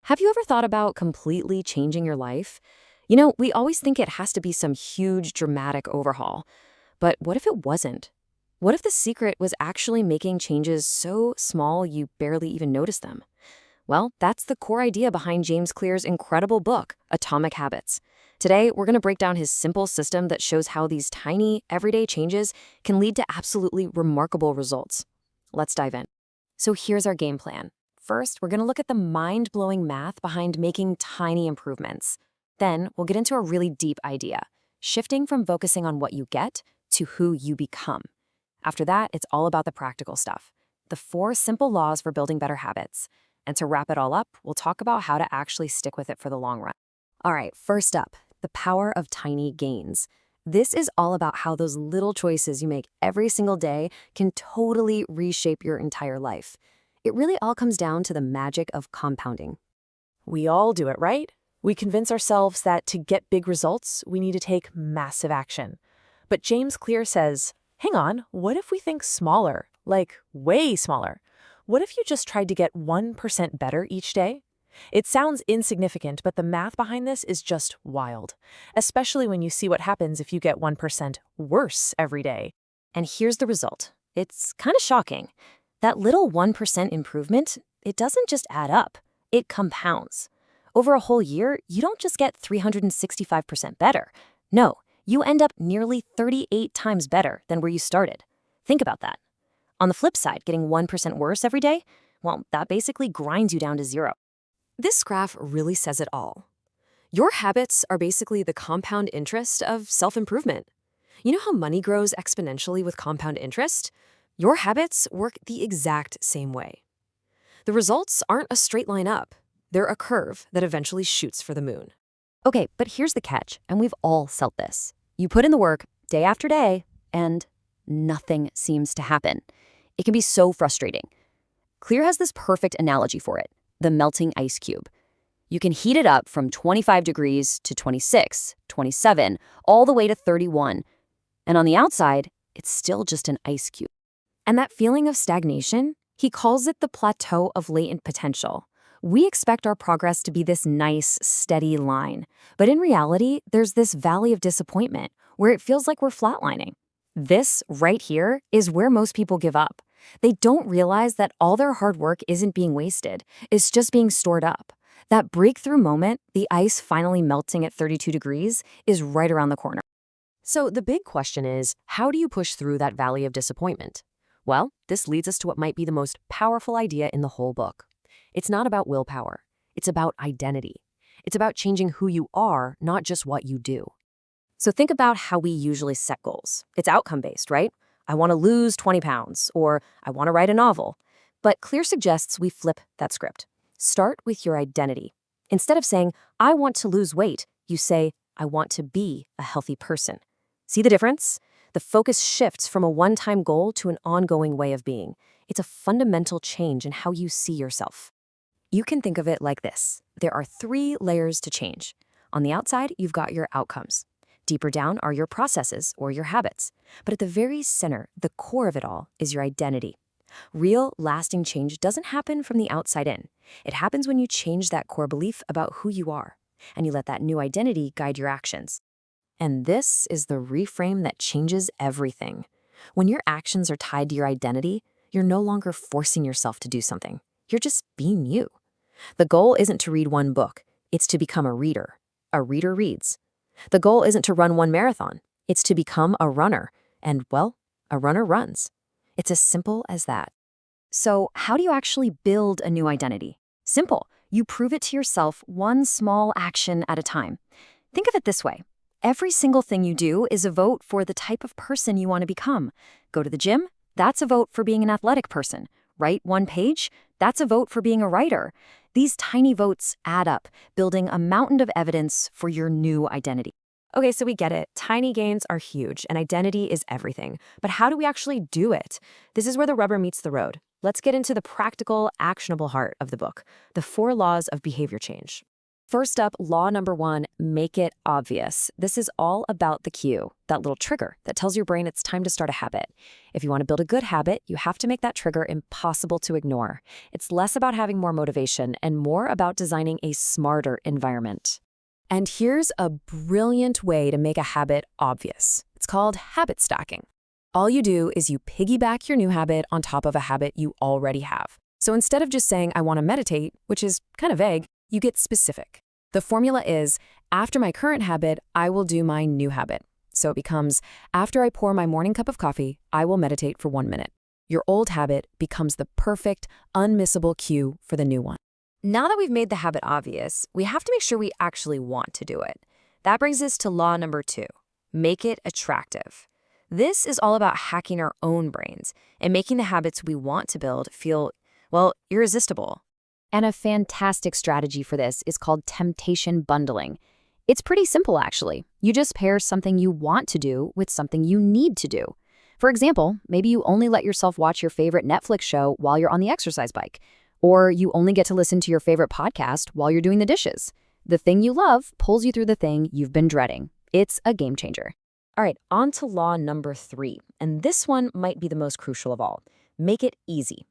Have you ever thought about completely changing your life? We always think it has to be some huge, dramatic overhaul. But what if it wasn't? What if the secret was actually making changes so small you barely even notice them? Well, that's the core idea behind James Clear's incredible book, Atomic Habits. Today, we're going to break down his simple system that shows how these tiny, everyday changes can lead to absolutely remarkable results. Let's dive in. So here's our game plan. First, we're going to look at the mind-blowing math behind making tiny improvements. Then, we'll get into a really deep idea, shifting from focusing on what you get to who you become. After that, it's all about the practical stuff, the 4 simple laws for building better habits. And to wrap it all up, we'll talk about how to actually stick with it for the long run. All right, first up, the power of tiny gains. This is all about how those little choices you make every single day can totally reshape your entire life. It really all comes down to the magic of compounding. We all do it, right? We convince ourselves that to get big results, we need to take massive action. But James Clear says, hang on, what if we think smaller, like way smaller? What if you just tried to get 1% better each day? It sounds insignificant, but the math behind this is just wild, especially when you see what happens if you get 1% worse every day. And here's the result. It's kind of shocking. That little 1% improvement, it doesn't just add up, it compounds. Over a whole year, you don't just get 365% better. No, you end up nearly 38 times better than where you started. Think about that. On the flip side, getting 1% worse every day, well, that basically grinds you down to 0. This graph really says it all. Your habits are basically the compound interest of self-improvement. You know how money grows exponentially with compound interest? Your habits work the exact same way. The results aren't a straight line up. They're a curve that eventually shoots for the moon. Okay, but here's the catch, and we've all felt this. You put in the work day after day, and nothing seems to happen. It can be so frustrating. Clear has this perfect analogy for it, the melting ice cube. You can heat it up from 25 degrees to 26, 27, all the way to 31. And on the outside, it's still just an ice cube. And that feeling of stagnation, he calls it the Plateau of Latent Potential. We expect our progress to be this nice, steady line. But in reality, there's this valley of disappointment where it feels like we're flatlining. This, right here, is where most people give up. They don't realize that all their hard work isn't being wasted. It's just being stored up. That breakthrough moment, the ice finally melting at 32 degrees, is right around the corner. So the big question is, how do you push through that valley of disappointment? Well, this leads us to what might be the most powerful idea in the whole book. It's not about willpower. It's about identity. It's about changing who you are, not just what you do. So think about how we usually set goals. It's outcome-based, right? I want to lose 20 pounds, or I want to write a novel. But Clear suggests we flip that script. Start with your identity. Instead of saying, I want to lose weight, you say, I want to be a healthy person. See the difference? The focus shifts from a one-time goal to an ongoing way of being. It's a fundamental change in how you see yourself. You can think of it like this. There are 3 layers to change. On the outside, you've got your outcomes. Deeper down are your processes or your habits. But at the very center, the core of it all, is your identity. Real, lasting change doesn't happen from the outside in. It happens when you change that core belief about who you are, and you let that new identity guide your actions. And this is the reframe that changes everything. When your actions are tied to your identity, you're no longer forcing yourself to do something. You're just being you. The goal isn't to read one book. It's to become a reader. A reader reads. The goal isn't to run one marathon. It's to become a runner. And, well, a runner runs. It's as simple as that. So, how do you actually build a new identity? Simple. You prove it to yourself one small action at a time. Think of it this way. Every single thing you do is a vote for the type of person you want to become. Go to the gym? That's a vote for being an athletic person. Write one page? That's a vote for being a writer. These tiny votes add up, building a mountain of evidence for your new identity. Okay, so we get it. Tiny gains are huge, and identity is everything. But how do we actually do it? This is where the rubber meets the road. Let's get into the practical, actionable heart of the book, the 4 laws of behavior change. First up, law number 1, make it obvious. This is all about the cue, that little trigger that tells your brain it's time to start a habit. If you want to build a good habit, you have to make that trigger impossible to ignore. It's less about having more motivation and more about designing a smarter environment. And here's a brilliant way to make a habit obvious. It's called habit stacking. All you do is you piggyback your new habit on top of a habit you already have. So instead of just saying, I want to meditate, which is kind of vague, you get specific. The formula is, after my current habit, I will do my new habit. So it becomes, after I pour my morning cup of coffee, I will meditate for 1 minute. Your old habit becomes the perfect, unmissable cue for the new one. Now that we've made the habit obvious, we have to make sure we actually want to do it. That brings us to law number 2, make it attractive. This is all about hacking our own brains and making the habits we want to build feel, well, irresistible. And a fantastic strategy for this is called temptation bundling. It's pretty simple, actually. You just pair something you want to do with something you need to do. For example, maybe you only let yourself watch your favorite Netflix show while you're on the exercise bike, or you only get to listen to your favorite podcast while you're doing the dishes. The thing you love pulls you through the thing you've been dreading. It's a game changer. All right, on to law number 3, and this one might be the most crucial of all. Make it easy.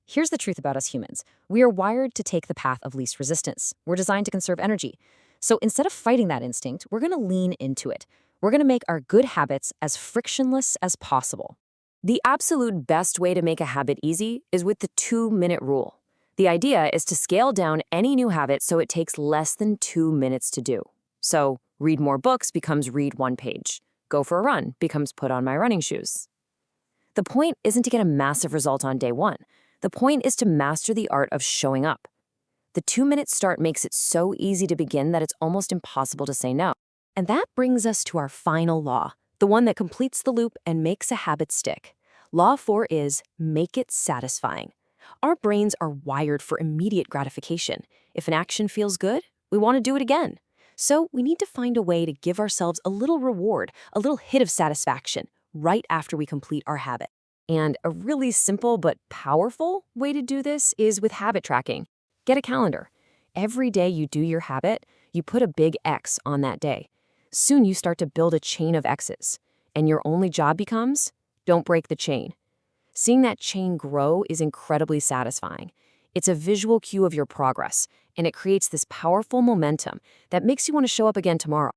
Here's the truth about us humans. We are wired to take the path of least resistance. We're designed to conserve energy. So instead of fighting that instinct, we're going to lean into it. We're going to make our good habits as frictionless as possible. The absolute best way to make a habit easy is with the 2-minute rule. The idea is to scale down any new habit so it takes less than 2 minutes to do. So read more books becomes read 1 page. Go for a run becomes put on my running shoes. The point isn't to get a massive result on day 1. The point is to master the art of showing up. The 2-minute start makes it so easy to begin that it's almost impossible to say no. And that brings us to our final law, the one that completes the loop and makes a habit stick. Law 4 is make it satisfying. Our brains are wired for immediate gratification. If an action feels good, we want to do it again. So we need to find a way to give ourselves a little reward, a little hit of satisfaction, right after we complete our habit. And a really simple but powerful way to do this is with habit tracking. Get a calendar. Every day you do your habit, you put a big X on that day. Soon you start to build a chain of X's. And your only job becomes, don't break the chain. Seeing that chain grow is incredibly satisfying. It's a visual cue of your progress, and it creates this powerful momentum that makes you want to show up again tomorrow.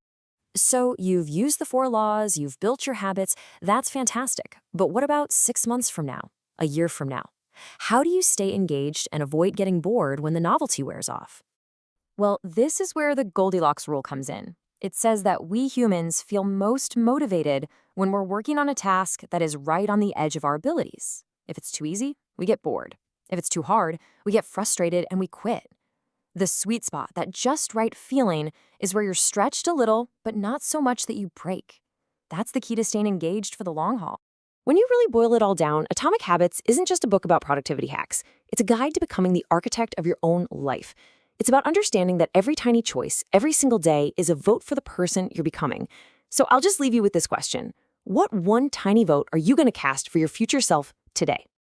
So you've used the 4 laws, you've built your habits, that's fantastic. But what about 6 months from now, a year from now? How do you stay engaged and avoid getting bored when the novelty wears off? Well, this is where the Goldilocks rule comes in. It says that we humans feel most motivated when we're working on a task that is right on the edge of our abilities. If it's too easy, we get bored. If it's too hard, we get frustrated and we quit. The sweet spot, that just right feeling, is where you're stretched a little, but not so much that you break. That's the key to staying engaged for the long haul. When you really boil it all down, Atomic Habits isn't just a book about productivity hacks. It's a guide to becoming the architect of your own life. It's about understanding that every tiny choice, every single day, is a vote for the person you're becoming. So I'll just leave you with this question. What one tiny vote are you going to cast for your future self today?